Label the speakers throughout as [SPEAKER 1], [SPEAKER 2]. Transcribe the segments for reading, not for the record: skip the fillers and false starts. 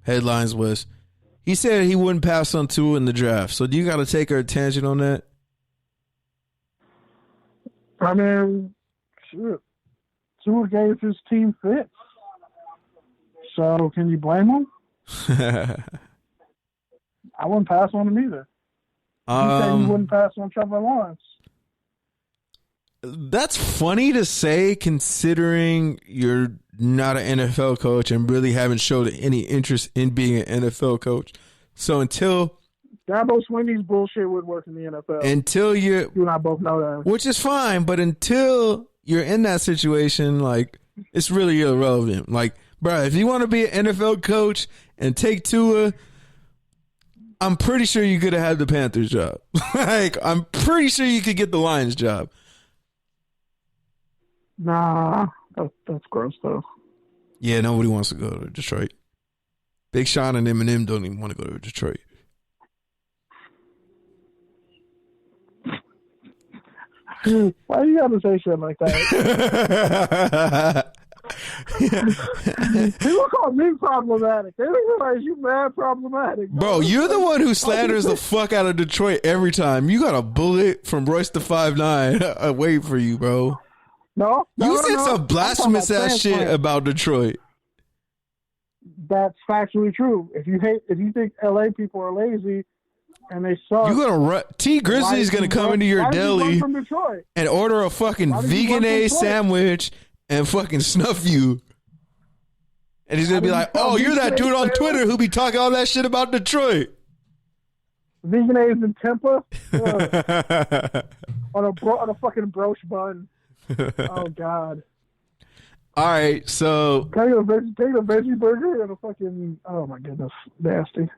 [SPEAKER 1] headlines was he said he wouldn't pass on Tua in the draft. So do you got to take our tangent on that?
[SPEAKER 2] I mean, shit. Tua gave his team fits. So can you blame him? I wouldn't pass on him either. You said you wouldn't pass on Trevor Lawrence.
[SPEAKER 1] That's funny to say considering you're not an NFL coach and really haven't showed any interest in being an NFL coach. So until
[SPEAKER 2] Dabo Swinney's bullshit would work in the NFL.
[SPEAKER 1] Until you
[SPEAKER 2] and I both know that.
[SPEAKER 1] Which is fine, but until you're in that situation, like, it's really irrelevant. Like, bro, if you want to be an NFL coach and take Tua, I'm pretty sure you could have had the Panthers job. Like, I'm pretty sure you could get the Lions job.
[SPEAKER 2] Nah, that's gross, though.
[SPEAKER 1] Yeah, nobody wants to go to Detroit. Big Sean and Eminem don't even want to go to Detroit.
[SPEAKER 2] Why you gotta say shit like that? People call me problematic. They don't realize you mad problematic.
[SPEAKER 1] Bro, you're the one who slanders the fuck out of Detroit every time. You got a bullet from Royce the 5'9" waiting for you, bro.
[SPEAKER 2] No,
[SPEAKER 1] you said some blasphemous ass shit about Detroit.
[SPEAKER 2] That's factually true. If you think LA people are lazy and they suck,
[SPEAKER 1] you gonna run. T Grizzly's gonna come into your deli and order a fucking vegan A sandwich and fucking snuff you. And he's gonna be like, "Oh, you're that dude on Twitter who be talking all that shit about Detroit."
[SPEAKER 2] Vegan A's in Tampa on a fucking brioche bun. Oh God.
[SPEAKER 1] All right, so
[SPEAKER 2] take a veggie burger and a fucking, oh my goodness, nasty.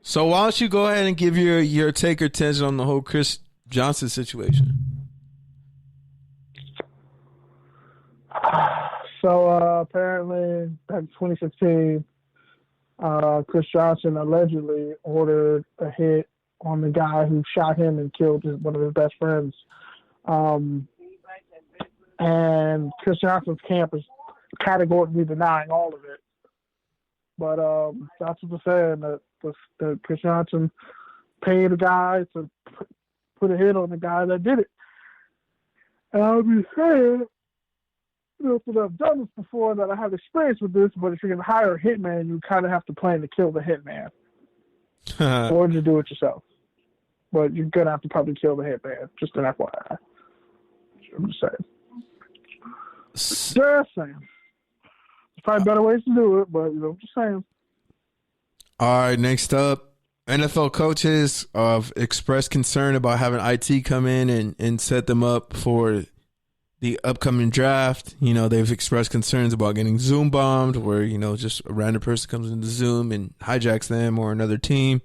[SPEAKER 1] So why don't you go ahead and give your take or attention on the whole Chris Johnson situation?
[SPEAKER 2] So apparently back in 2016, Chris Johnson allegedly ordered a hit on the guy who shot him and killed one of his best friends. And Chris Johnson's camp is categorically denying all of it. But that's what they're saying, that Chris Johnson paid a guy to put a hit on the guy that did it. And I would be saying, that I've done this before, that I have experience with this, but if you're going to hire a hitman, you kind of have to plan to kill the hitman. Or to do it yourself. But you're going to have to probably kill the hitman, just an FYI. I'm just saying. Just saying. There's probably better ways to do it, but just saying.
[SPEAKER 1] All right, next up, NFL coaches have expressed concern about having IT come in and set them up for the upcoming draft. They've expressed concerns about getting Zoom bombed, where, just a random person comes into Zoom and hijacks them or another team.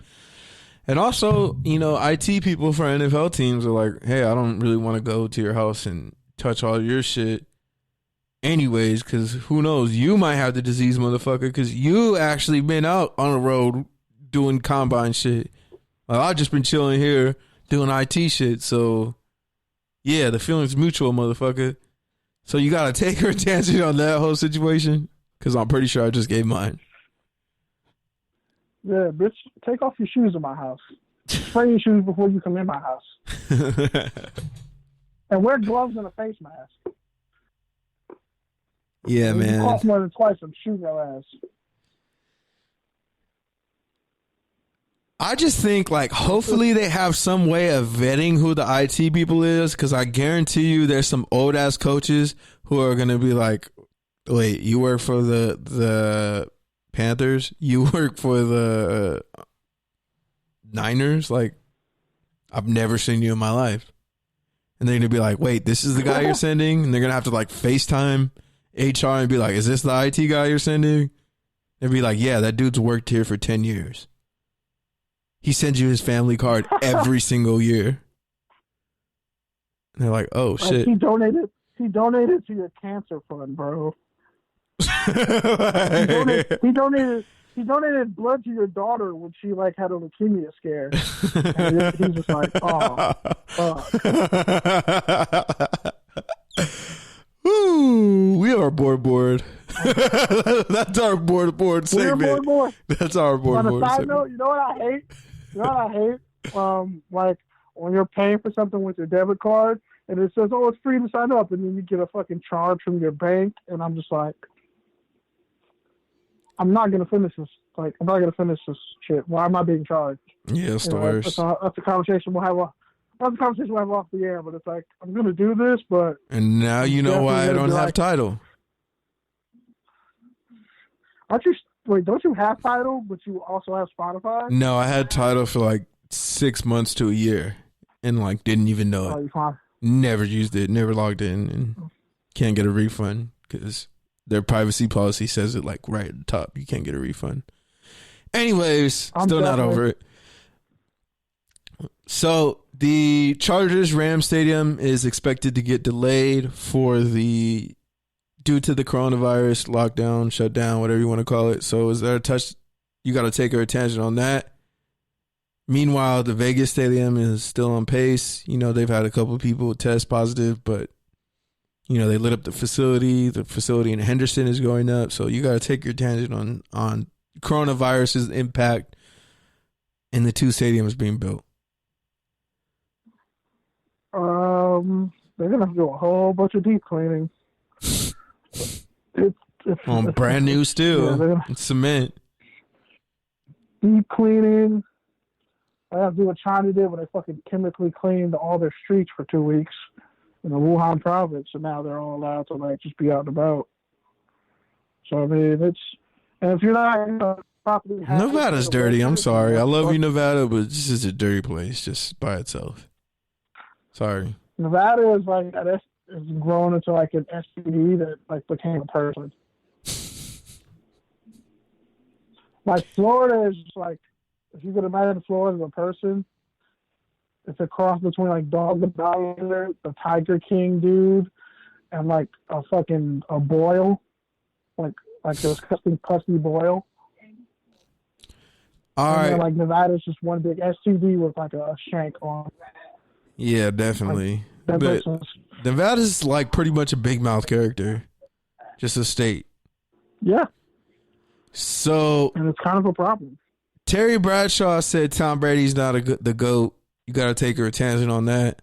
[SPEAKER 1] And also, IT people for NFL teams are like, hey, I don't really want to go to your house and touch all your shit anyways, because who knows, you might have the disease, motherfucker, because you actually been out on the road doing combine shit. I've just been chilling here doing IT shit. So, yeah, the feeling's mutual, motherfucker. So you got to take her attention on that whole situation, because I'm pretty sure I just gave mine.
[SPEAKER 2] Yeah, bitch, take off your shoes in my house. Spray your shoes before you come in my house. And wear gloves and a face mask.
[SPEAKER 1] Yeah, man.
[SPEAKER 2] If you cough more than twice, I'm shooting your ass.
[SPEAKER 1] I just think, hopefully they have some way of vetting who the IT people is, because I guarantee you there's some old-ass coaches who are going to be like, wait, you work for the Panthers? You work for the Niners? I've never seen you in my life. And they're going to be like, wait, this is the guy you're sending? And they're going to have to, FaceTime HR and be like, is this the IT guy you're sending? They'd be like, yeah, that dude's worked here for 10 years. He sends you his family card every single year. And they're like, oh, shit.
[SPEAKER 2] He donated to your cancer fund, bro. he donated blood to your daughter when she had a leukemia scare. And he's just like, oh, fuck.
[SPEAKER 1] Woo! Ooh, we are board. That's our board segment.
[SPEAKER 2] Board.
[SPEAKER 1] That's our board.
[SPEAKER 2] On a side note, you know what I hate? Like when you're paying for something with your debit card and it says, "Oh, it's free to sign up," and then you get a fucking charge from your bank, and I'm just like, I'm not gonna finish this. Like, I'm not gonna finish this shit. Why am I being charged?
[SPEAKER 1] Yeah, it's the worst.
[SPEAKER 2] That's a conversation we'll have. That's a conversation we'll have off the air. But it's like, I'm gonna do this, but
[SPEAKER 1] and now you know why I don't have Tidal.
[SPEAKER 2] Don't you have Tidal, but you also have Spotify?
[SPEAKER 1] No, I had Tidal for like 6 months to a year, and like didn't even know it.
[SPEAKER 2] Fine.
[SPEAKER 1] Never used it. Never logged in, and can't get a refund because their privacy policy says it like right at the top. You can't get a refund. Anyways, still not over it. So the Chargers-Rams Stadium is expected to get delayed due to the coronavirus lockdown, shutdown, whatever you want to call it. So is there you got to take our attention on that. Meanwhile, the Vegas Stadium is still on pace. You know, they've had a couple of people test positive, but you know, they lit up the facility. The facility in Henderson is going up. So you got to take your attention on coronavirus's impact in the two stadiums being built.
[SPEAKER 2] They're gonna do a whole bunch of deep cleaning. It's
[SPEAKER 1] on brand new steel. Yeah, it's cement.
[SPEAKER 2] Deep cleaning. I have to do what China did when they fucking chemically cleaned all their streets for 2 weeks in the Wuhan province, and now they're all allowed to like just be out and about. So I mean, and if you're not properly,
[SPEAKER 1] Nevada's dirty. I'm sorry. I love you, Nevada, but this is a dirty place just by itself. Sorry.
[SPEAKER 2] Nevada is like is grown into like an STD that like became a person. Like Florida is just like, if you could imagine Florida as a person, it's a cross between like Dog the Bouncer, the Tiger King dude, and like a boil, like a disgusting pussy boil.
[SPEAKER 1] All right.
[SPEAKER 2] Then, like Nevada's just one big STD with like a shank on.
[SPEAKER 1] Yeah, definitely. But Nevada's like pretty much a big mouth character, just a state.
[SPEAKER 2] Yeah.
[SPEAKER 1] So,
[SPEAKER 2] and it's kind of a problem.
[SPEAKER 1] Terry Bradshaw said Tom Brady's not the GOAT. You got to take her attention on that.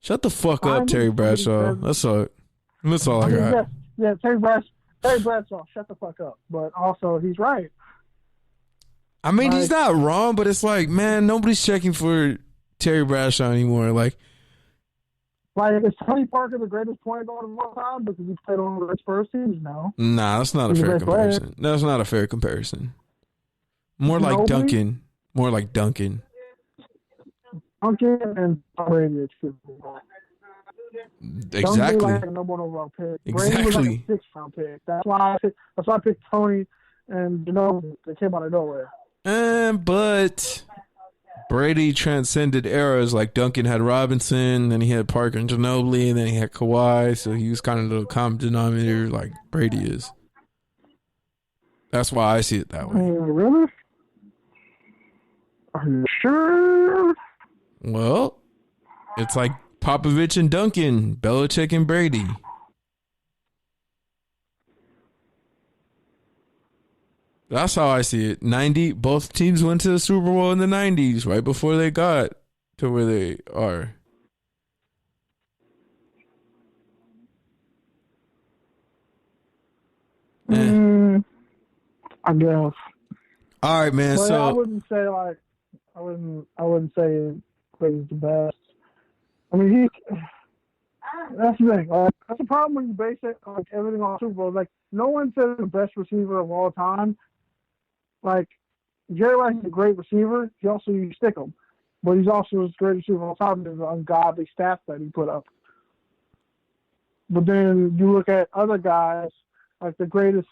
[SPEAKER 1] Shut the fuck up, Terry Bradshaw. That's all I got.
[SPEAKER 2] Yeah, Terry Bradshaw, shut the fuck up. But also, he's right.
[SPEAKER 1] I mean, he's not wrong, but it's like, man, nobody's checking for Terry Bradshaw anymore. Like,
[SPEAKER 2] is Tony Parker the greatest point guard of all time because he played on the Spurs teams? No.
[SPEAKER 1] Nah, that's not a fair comparison. That's not a fair comparison. More like Duncan. More like Duncan.
[SPEAKER 2] Duncan and Brady are true.
[SPEAKER 1] Exactly.
[SPEAKER 2] Like a number one overall pick.
[SPEAKER 1] Exactly.
[SPEAKER 2] Brady was like a 6th round pick. That's why I picked Tony, and they came out of nowhere.
[SPEAKER 1] But Brady transcended eras. Like Duncan had Robinson, then he had Parker and Ginobili, and then he had Kawhi. So he was kind of the common denominator, like Brady is. That's why I see it that way.
[SPEAKER 2] Really? Are you sure?
[SPEAKER 1] Well, it's like Popovich and Duncan, Belichick and Brady. That's how I see it. Both teams went to the Super Bowl in the 90s, right before they got to where they are.
[SPEAKER 2] I guess.
[SPEAKER 1] All right, man.
[SPEAKER 2] But
[SPEAKER 1] so
[SPEAKER 2] I wouldn't say Brady's the best. I mean, that's the thing. That's the problem when you base it like everything on Super Bowl. Like, no one says the best receiver of all time. Like, Jerry Rice is a great receiver. He also you stick him, but he's also the greatest receiver of all time. There's ungodly stats that he put up. But then you look at other guys, like the greatest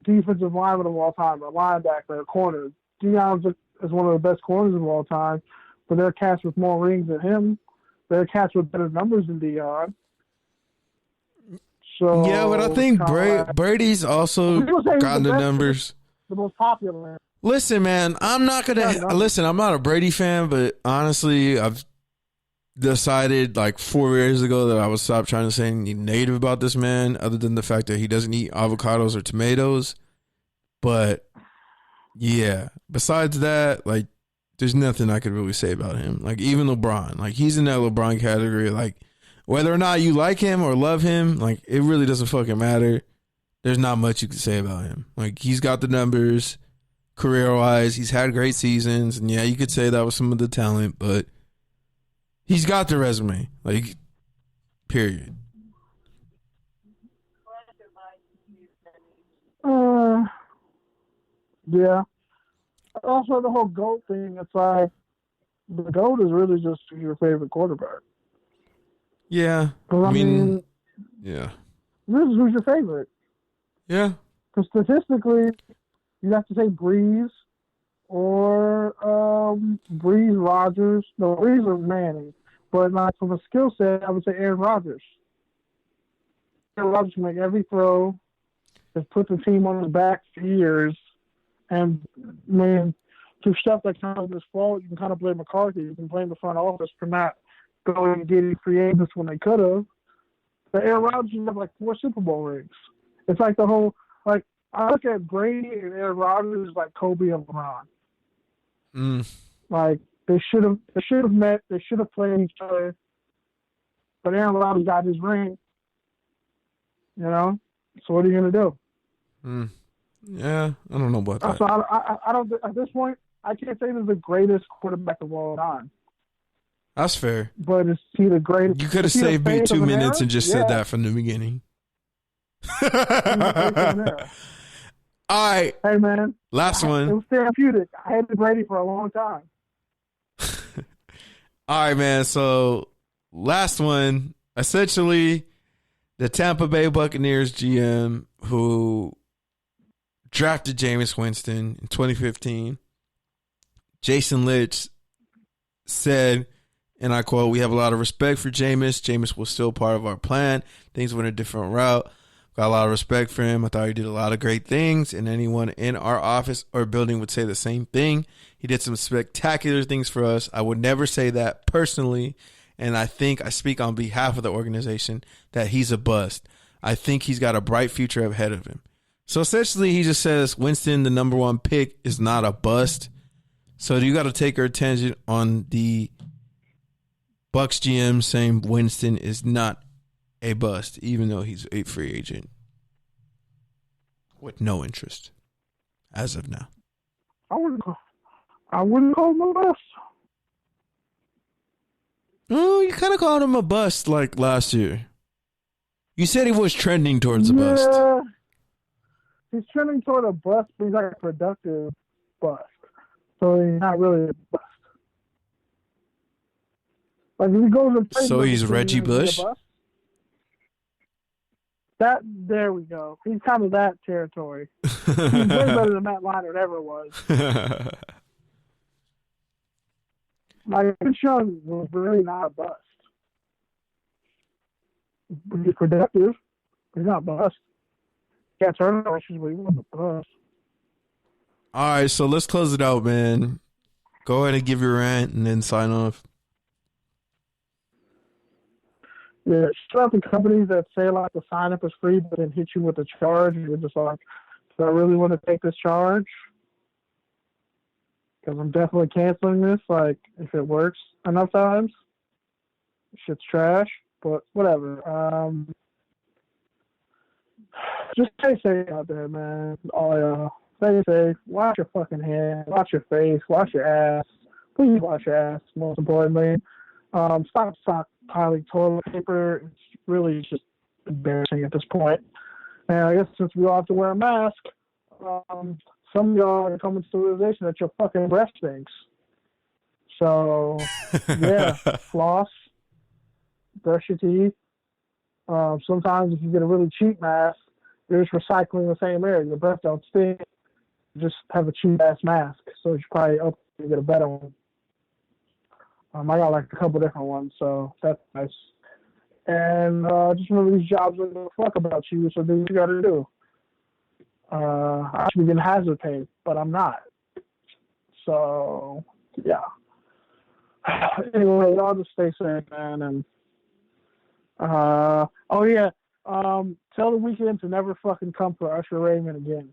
[SPEAKER 2] defensive lineman of all time, a linebacker, a corner. Deion is one of the best corners of all time, but there are cats with more rings than him. There are cats with better numbers than Deion. So
[SPEAKER 1] yeah, but I think Brady's also gotten the numbers.
[SPEAKER 2] The most popular.
[SPEAKER 1] Listen, man, I'm not a Brady fan, but honestly, decided like 4 years ago that I would stop trying to say anything negative about this man, other than the fact that he doesn't eat avocados or tomatoes. But yeah, besides that, like, there's nothing I could really say about him. Like, even LeBron, like, he's in that LeBron category. Like, whether or not you like him or love him, like, it really doesn't fucking matter. There's not much you can say about him. Like, he's got the numbers career-wise. He's had great seasons. And, yeah, you could say that was some of the talent, but he's got the resume. Like, period.
[SPEAKER 2] Yeah. Also, the whole GOAT thing, it's like, the GOAT is really just your favorite quarterback.
[SPEAKER 1] Yeah.
[SPEAKER 2] I mean,
[SPEAKER 1] yeah.
[SPEAKER 2] Who's your favorite?
[SPEAKER 1] Yeah.
[SPEAKER 2] Because statistically, you have to say Breeze or Breeze, Rodgers. No, Breeze or Manning. But like from a skill set, I would say Aaron Rodgers. Aaron Rodgers can make every throw, has put the team on his back for years, and through stuff that kind of his fault, you can kind of blame McCarthy. You can blame the front office for not going and getting free agents when they could have. But Aaron Rodgers have like 4 Super Bowl rings. It's like the whole, like, I look at Brady and Aaron Rodgers like Kobe and LeBron. Like, they should have met. They should have played each other. But Aaron Rodgers got his ring. You know? So what are you going to do?
[SPEAKER 1] Yeah, I don't know about that.
[SPEAKER 2] So I don't, at this point, I can't say he's the greatest quarterback of all time.
[SPEAKER 1] That's fair.
[SPEAKER 2] But is he the greatest?
[SPEAKER 1] You could have saved me 2 minutes and just said that from the beginning. All right.
[SPEAKER 2] Hey, man.
[SPEAKER 1] Last one.
[SPEAKER 2] It was therapeutic. I hated Brady for a long time.
[SPEAKER 1] All right, man. So, last one. Essentially, the Tampa Bay Buccaneers GM who drafted Jameis Winston in 2015. Jason Litch said, and I quote, "We have a lot of respect for Jameis. Jameis was still part of our plan. Things went a different route. Got a lot of respect for him. I thought he did a lot of great things, and anyone in our office or building would say the same thing. He did some spectacular things for us. I would never say that personally, and I think I speak on behalf of the organization that he's a bust. I think he's got a bright future ahead of him." So essentially, he just says Winston, the number 1 pick, is not a bust. So you got to take our attention on the Bucs GM saying Winston is not a bust, even though he's a free agent with no interest as of now.
[SPEAKER 2] I wouldn't call him a bust.
[SPEAKER 1] Oh, you kind of called him a bust like last year. You said he was trending towards a bust.
[SPEAKER 2] He's trending toward a bust, but he's like a productive bust. So he's not really a bust. Like if he goes and plays,
[SPEAKER 1] so he's Reggie Bush.
[SPEAKER 2] There we go. He's kind of that territory. He's way better than Matt Leinart ever was. Like Vince Young was really not a bust. He's productive. He's not a bust. Yeah, turnover issues, but he wasn't a bust.
[SPEAKER 1] All right, so let's close it out, man. Go ahead and give your rant and then sign off.
[SPEAKER 2] Yeah, shout out to companies that say like the sign up is free, but then hit you with a charge. And you're just like, do I really want to take this charge? Because I'm definitely canceling this. Like, if it works enough times, shit's trash. But whatever. Just stay safe out there, man. All y'all, stay safe. Wash your fucking hands. Wash your face. Wash your ass. Please wash your ass. Most importantly, stop stockpiling toilet paper. It's really just embarrassing at this point. And I guess since we all have to wear a mask, some of y'all are coming to the realization that your fucking breath stinks. So, yeah, floss, brush your teeth. Sometimes if you get a really cheap mask, you're just recycling the same air. Your breath don't stink. You just have a cheap-ass mask. So you should probably up and get a better one. I got like a couple different ones, so that's nice. And just remember these jobs don't give a fuck about you, so do what you got to do. I should be getting hazard pay, but I'm not. So, yeah. Anyway, y'all just stay safe, man. And tell the weekend to never fucking come for Usher Raymond again.